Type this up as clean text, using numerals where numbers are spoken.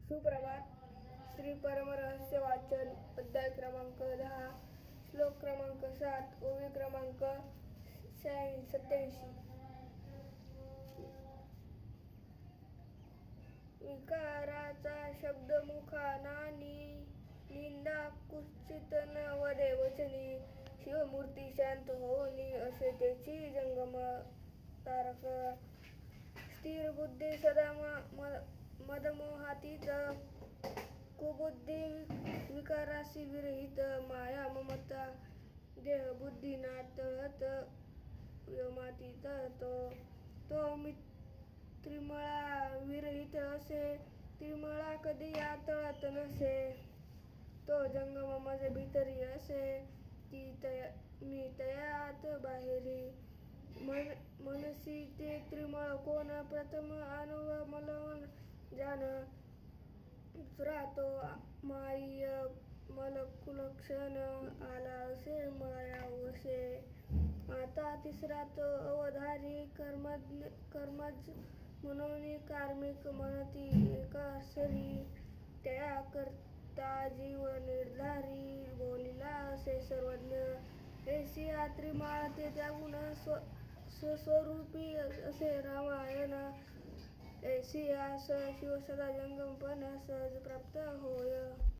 सुप्रभात. श्री परमरहस्य वाचन. अध्याय क्रमांक 10, श्लोक क्रमांक 7, ओवी क्रमांक 87. विकाराचा शब्द मुखानानी, निंदा कुचित न वदे वचनी. शिवमूर्ती शांत होनी, असे त्याची जंगम तारक. स्थिर बुद्धी सदा मदमोहातीत, कुबुद्धी विकारासी विरहित. माया ममता देहबुद्धी नातळत, व्योमातीत तो त्रिमळा विरहित असे. त्रिमळा कधी आतळत नसे, तो जंगम मज भीतरी असे. मी तया आत बाहेरी. मनसी ते त्रिमळ कोण, प्रथम अनवमलवन जाण. दुसरा तो मायी मलकुलक्षण, आला असे मळया वसे. आता तिसरा तो अवधारी, कर्मज मनोनी कार्मिक म्हणती एका सरी. त्या करता जीव निर्धारी, बोलिला असे सर्वज्ञ. ऐसी हा त्रिमाळ ते त्यागुण, स्वस्वरूपी असे रामायण. ऐसी हा शिव सदा जंगमपण सहज प्राप्त होय.